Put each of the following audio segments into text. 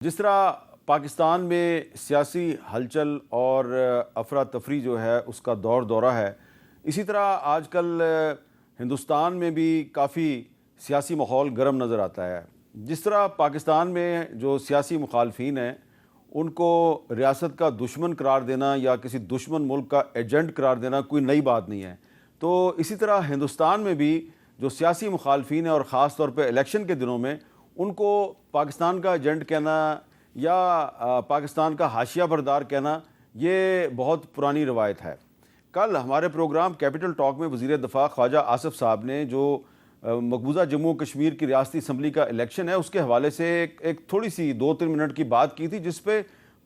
جس طرح پاکستان میں سیاسی ہلچل اور افراتفری جو ہے اس کا دورہ ہے، اسی طرح آج کل ہندوستان میں بھی کافی سیاسی ماحول گرم نظر آتا ہے۔ جس طرح پاکستان میں جو سیاسی مخالفین ہیں ان کو ریاست کا دشمن قرار دینا یا کسی دشمن ملک کا ایجنٹ قرار دینا کوئی نئی بات نہیں ہے، تو اسی طرح ہندوستان میں بھی جو سیاسی مخالفین ہیں اور خاص طور پہ الیکشن کے دنوں میں ان کو پاکستان کا ایجنٹ کہنا یا پاکستان کا حاشیہ بردار کہنا یہ بہت پرانی روایت ہے۔ کل ہمارے پروگرام کیپٹل ٹاک میں وزیر دفاع خواجہ آصف صاحب نے جو مقبوضہ جموں کشمیر کی ریاستی اسمبلی کا الیکشن ہے اس کے حوالے سے ایک تھوڑی سی 2-3 منٹ کی بات کی تھی، جس پہ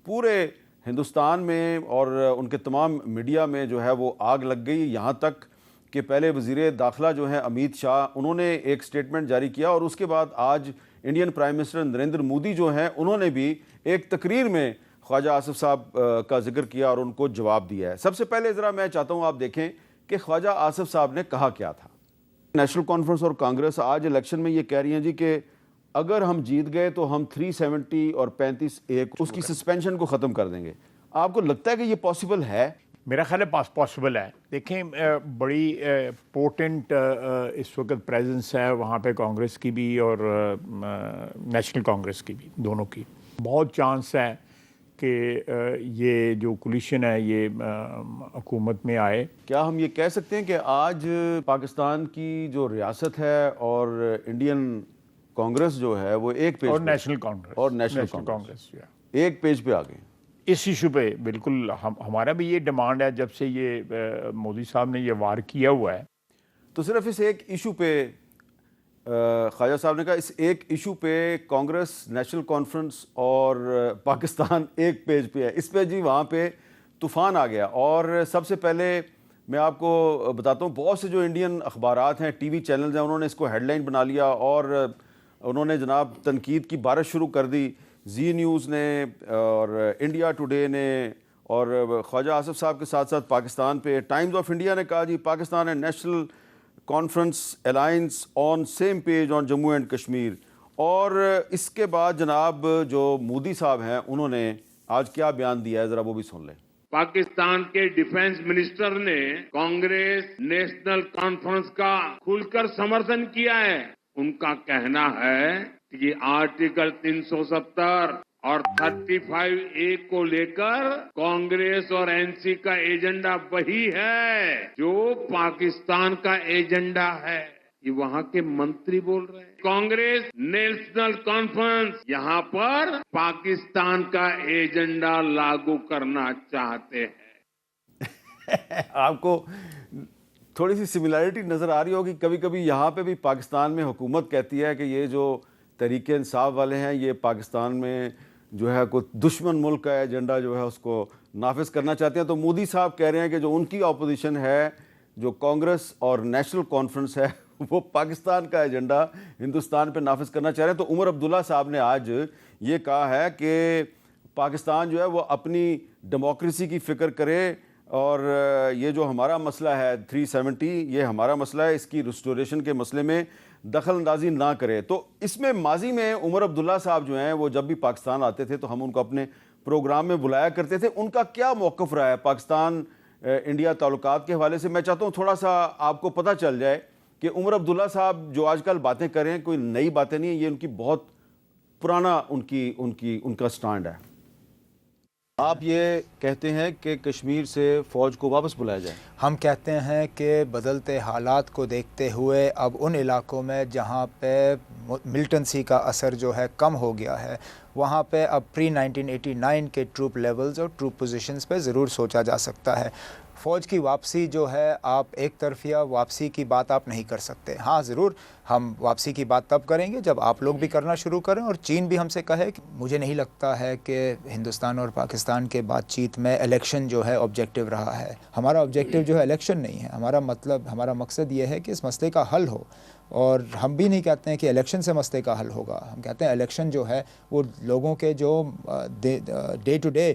پورے ہندوستان میں اور ان کے تمام میڈیا میں جو ہے وہ آگ لگ گئی، یہاں تک کہ پہلے وزیر داخلہ جو ہیں امیت شاہ انہوں نے ایک سٹیٹمنٹ جاری کیا اور اس کے بعد آج Indian prime minister Narendra Modi جو ہیں انہوں نے بھی ایک تقریر میں خواجہ آصف صاحب کا ذکر کیا اور ان کو جواب دیا ہے۔ سب سے پہلے ذرا میں چاہتا ہوں آپ دیکھیں کہ خواجہ آصف صاحب نے کہا کیا تھا۔ نیشنل کانفرنس اور کانگریس آج الیکشن میں یہ کہہ رہی ہیں جی کہ اگر ہم جیت گئے تو ہم 370 اور 35A اس کی سسپینشن کو ختم کر دیں گے۔ آپ کو لگتا ہے کہ یہ پاسبل ہے؟ میرا خیال ہے پاسبل ہے۔ دیکھیں بڑی پورٹنٹ اس وقت پریزنس ہے وہاں پہ کانگریس کی بھی اور نیشنل کانگریس کی بھی، دونوں کی۔ بہت چانس ہے کہ یہ جو کولیشن ہے یہ حکومت میں آئے۔ کیا ہم یہ کہہ سکتے ہیں کہ آج پاکستان کی جو ریاست ہے اور انڈین کانگریس جو ہے وہ ایک پیج اور پہ نیشنل کانگریس ایک پیج پہ آ گئے اس ایشو پہ؟ بالکل ہمارا بھی یہ ڈیمانڈ ہے جب سے یہ مودی صاحب نے یہ وار کیا ہوا ہے۔ تو صرف اس ایک ایشو پہ خواجہ صاحب نے کہا اس ایک ایشو پہ کانگریس، نیشنل کانفرنس اور پاکستان ایک پیج پہ ہے، اس پہ جی وہاں پہ طوفان آ گیا۔ اور سب سے پہلے میں آپ کو بتاتا ہوں بہت سے جو انڈین اخبارات ہیں، ٹی وی چینلز ہیں، انہوں نے اس کو ہیڈ لائن بنا لیا اور انہوں نے جناب تنقید کی بارش شروع کر دی۔ زی نیوز نے اور انڈیا ٹوڈے نے اور خواجہ آصف صاحب کے ساتھ ساتھ پاکستان پہ ٹائمز آف انڈیا نے کہا جی Pakistan and National Conference alliance on same page on Jammu and Kashmir. اور اس کے بعد جناب جو مودی صاحب ہیں انہوں نے آج کیا بیان دیا ہے ذرا وہ بھی سن لیں۔ پاکستان کے ڈیفنس منسٹر نے کانگریس نیشنل کانفرنس کا کھل کر سمرتھن کیا ہے۔ ان کا کہنا ہے کہ آرٹیکل 370 اور 35A کو لے کر کانگریس اور NC کا ایجنڈا وہی ہے جو پاکستان کا ایجنڈا ہے۔ یہ وہاں کے منتری بول رہے ہیں۔ کانگریس نیشنل کانفرنس یہاں پر پاکستان کا ایجنڈا لاگو کرنا چاہتے ہیں۔ آپ کو تھوڑی سی سملیرٹی نظر آ رہی ہوگی، کبھی کبھی یہاں پہ بھی پاکستان میں حکومت کہتی ہے کہ یہ جو تحریک انصاف والے ہیں یہ پاکستان میں جو ہے کوئی دشمن ملک کا ایجنڈا جو ہے اس کو نافذ کرنا چاہتے ہیں، تو مودی صاحب کہہ رہے ہیں کہ جو ان کی اپوزیشن ہے جو کانگریس اور نیشنل کانفرنس ہے وہ پاکستان کا ایجنڈا ہندوستان پہ نافذ کرنا چاہ رہے ہیں۔ تو عمر عبداللہ صاحب نے آج یہ کہا ہے کہ پاکستان جو ہے وہ اپنی ڈیموکریسی کی فکر کرے اور یہ جو ہمارا مسئلہ ہے 370 یہ ہمارا مسئلہ ہے، اس کی ریسٹوریشن کے مسئلے میں دخل اندازی نہ کرے۔ تو اس میں ماضی میں عمر عبداللہ صاحب جو ہیں وہ جب بھی پاکستان آتے تھے تو ہم ان کو اپنے پروگرام میں بلایا کرتے تھے، ان کا کیا موقف رہا ہے پاکستان انڈیا تعلقات کے حوالے سے؟ میں چاہتا ہوں تھوڑا سا آپ کو پتہ چل جائے کہ عمر عبداللہ صاحب جو آج کل باتیں کر رہے ہیں کوئی نئی باتیں نہیں ہیں، یہ ان کی بہت پرانا ان کا سٹانڈ ہے۔ آپ یہ کہتے ہیں کہ کشمیر سے فوج کو واپس بلایا جائے؟ ہم کہتے ہیں کہ بدلتے حالات کو دیکھتے ہوئے اب ان علاقوں میں جہاں پہ ملٹنسی کا اثر جو ہے کم ہو گیا ہے وہاں پہ اب پری 1989 کے ٹروپ لیولز اور ٹروپ پوزیشنز پہ ضرور سوچا جا سکتا ہے۔ فوج کی واپسی جو ہے آپ ایک طرفیہ واپسی کی بات آپ نہیں کر سکتے۔ ہاں ضرور ہم واپسی کی بات تب کریں گے جب آپ لوگ بھی کرنا شروع کریں اور چین بھی ہم سے کہے۔ مجھے نہیں لگتا ہے کہ ہندوستان اور پاکستان کے بات چیت میں الیکشن جو ہے آبجیکٹیو رہا ہے۔ ہمارا آبجیکٹیو جو ہے الیکشن نہیں ہے، ہمارا مقصد یہ ہے کہ اس مسئلے کا حل ہو، اور ہم بھی نہیں کہتے ہیں کہ الیکشن سے مسئلے کا حل ہوگا۔ ہم کہتے ہیں الیکشن جو ہے وہ لوگوں کے جو ڈے ٹو ڈے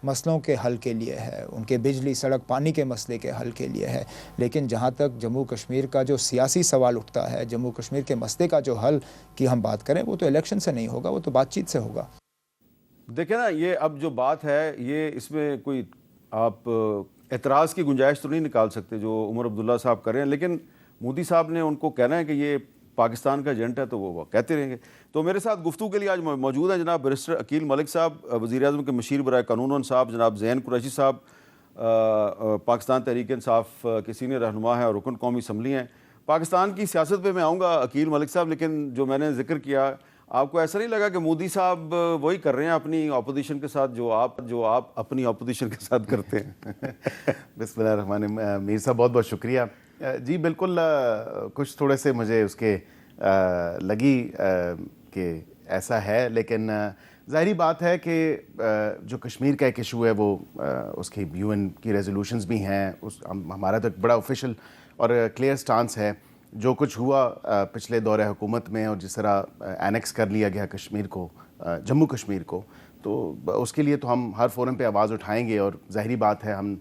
مسئلوں کے حل کے لیے ہے، ان کے بجلی سڑک پانی کے مسئلے کے حل کے لیے ہے۔ لیکن جہاں تک جموں کشمیر کا جو سیاسی سوال اٹھتا ہے، جموں کشمیر کے مسئلے کا جو حل کی ہم بات کریں، وہ تو الیکشن سے نہیں ہوگا، وہ تو بات چیت سے ہوگا۔ دیکھیں نا یہ اب جو بات ہے یہ اس میں کوئی آپ اعتراض کی گنجائش تو نہیں نکال سکتے جو عمر عبداللہ صاحب کر رہے ہیں، لیکن مودی صاحب نے ان کو کہنا ہے کہ یہ پاکستان کا ایجنٹ ہے تو وہ کہتے رہیں گے. تو میرے ساتھ گفتگو کے لیے آج موجود ہیں جناب بیرسٹر عقیل ملک صاحب، وزیر اعظم کے مشیر برائے قانون صاحب جناب زین قریشی صاحب، پاکستان تحریک انصاف کے سینئر رہنما ہیں اور رکن قومی اسمبلی ہیں. پاکستان کی سیاست پہ میں آؤں گا عقیل ملک صاحب، لیکن جو میں نے ذکر کیا آپ کو ایسا نہیں لگا کہ مودی صاحب وہی کر رہے ہیں اپنی اپوزیشن کے ساتھ جو آپ اپنی اپوزیشن کے ساتھ کرتے ہیں؟ بسم اللہ الرحمن الرحیم. میر صاحب بہت بہت شکریہ. جی بالکل، کچھ تھوڑے سے مجھے اس کے لگی کہ ایسا ہے، لیکن ظاہری بات ہے کہ جو کشمیر کا ایک ایشو ہے وہ اس کی یو این کی ریزولوشنز بھی ہیں، ہمارا تو ایک بڑا آفیشیل اور کلیئر سٹانس ہے. جو کچھ ہوا پچھلے دور حکومت میں اور جس طرح اینیکس کر لیا گیا کشمیر کو، جموں کشمیر کو، تو اس کے لیے تو ہم ہر فورم پہ آواز اٹھائیں گے. اور ظاہری بات ہے ہم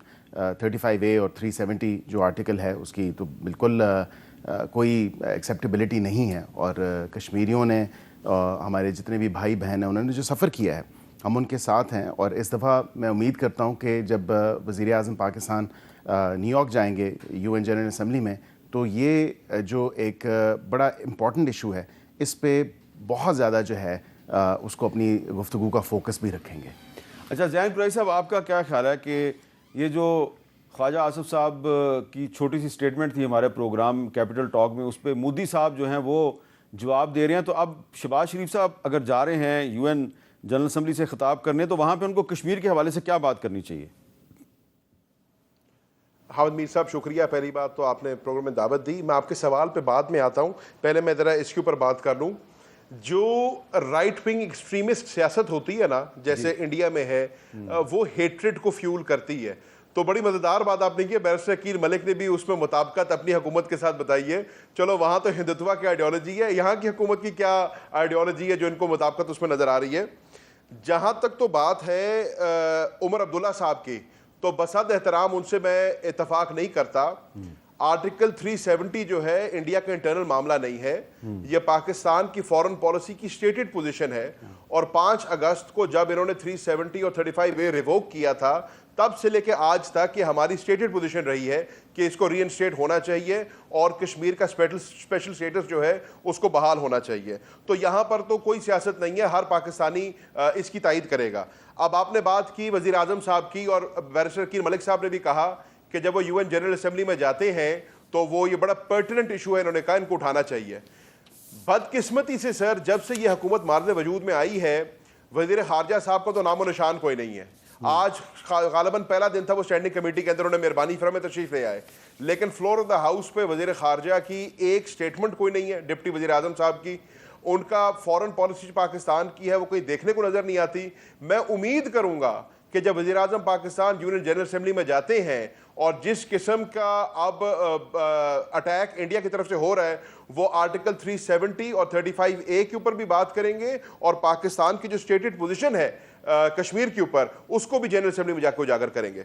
35A اور 370 جو آرٹیکل ہے اس کی تو بالکل کوئی ایکسیپٹیبلٹی نہیں ہے. اور کشمیریوں نے، ہمارے جتنے بھی بھائی بہن ہیں، انہوں نے جو سفر کیا ہے ہم ان کے ساتھ ہیں. اور اس دفعہ میں امید کرتا ہوں کہ جب وزیر اعظم پاکستان نیو یارک جائیں گے یو این جنرل اسمبلی میں، تو یہ جو ایک بڑا امپورٹنٹ ایشو ہے اس پہ بہت زیادہ جو ہے اس کو اپنی گفتگو کا فوکس بھی رکھیں گے. اچھا زین قریشی صاحب، آپ کا کیا خیال ہے کہ یہ جو خواجہ آصف صاحب کی چھوٹی سی سٹیٹمنٹ تھی ہمارے پروگرام کیپٹل ٹاک میں، اس پہ مودی صاحب جو ہیں وہ جواب دے رہے ہیں، تو اب شہباز شریف صاحب اگر جا رہے ہیں یو این جنرل اسمبلی سے خطاب کرنے تو وہاں پہ ان کو کشمیر کے حوالے سے کیا بات کرنی چاہیے؟ حامد میر صاحب شکریہ. پہلی بات تو آپ نے پروگرام میں دعوت دی. میں آپ کے سوال پہ بعد میں آتا ہوں، پہلے میں ذرا اس کے اوپر بات کر لوں. جو رائٹ ونگ ایکسٹریمسٹ سیاست ہوتی ہے نا، جیسے انڈیا میں ہے، وہ ہیٹریڈ کو فیول کرتی ہے. تو بڑی مزیدار بات آپ نے کی، بیرسٹر عقیل ملک نے بھی اس میں مطابقت اپنی حکومت کے ساتھ بتائی ہے. چلو وہاں تو ہندوتوا کی آئیڈیالوجی ہے، یہاں کی حکومت کی کیا آئیڈیالوجی ہے جو ان کو مطابقت اس میں نظر آ رہی ہے. جہاں تک تو بات ہے عمر عبداللہ صاحب کی، تو بصد احترام ان سے میں اتفاق نہیں کرتا. آرٹیکل 370 جو ہے انڈیا کا انٹرنل معاملہ نہیں ہے، یہ پاکستان کی فورن پالیسی کی سٹیٹڈ پوزیشن ہے. اور 5 اگست کو جب انہوں نے 370 اور 35A ریووک کیا تھا، تب سے لے کے آج تک یہ ہماری سٹیٹڈ پوزیشن رہی ہے کہ اس کو ری انسٹیٹ ہونا چاہیے اور کشمیر کا اسپیشل سٹیٹس جو ہے اس کو بحال ہونا چاہیے. تو یہاں پر تو کوئی سیاست نہیں ہے، ہر پاکستانی اس کی تائید کرے گا. اب آپ نے بات کی وزیر اعظم صاحب کی، اور بیرسٹر عقیل ملک صاحب نے بھی کہا کہ جب وہ یو این جنرل اسمبلی میں جاتے ہیں تو وہ یہ بڑا پرٹیننٹ ایشو ہے، انہوں نے کہا ان کو اٹھانا چاہیے. بدقسمتی سے سر، جب سے یہ حکومت مارد وجود میں آئی ہے، وزیر خارجہ صاحب کا تو نام و نشان کوئی نہیں ہے. آج غالباً پہلا دن تھا وہ اسٹینڈنگ کمیٹی کے اندر، انہوں نے مہربانی فرمائے تشریف لے آئے، لیکن فلور آف دا ہاؤس پہ وزیر خارجہ کی ایک سٹیٹمنٹ کوئی نہیں ہے. ڈپٹی وزیر اعظم صاحب کی، ان کا فورن پالیسی پاکستان کی ہے وہ کوئی دیکھنے کو نظر نہیں آتی. میں امید کروں گا کہ جب وزیر اعظم پاکستان یونین جنرل اسمبلی میں جاتے ہیں اور جس قسم کا اب اٹیک انڈیا کی طرف سے ہو رہا ہے، وہ آرٹیکل 370 اور 35A کے اوپر بھی بات کریں گے، اور پاکستان کی جو سٹیٹڈ پوزیشن ہے کشمیر کے اوپر، اس کو بھی جنرل اسمبلی میں جا کے اجاگر کریں گے.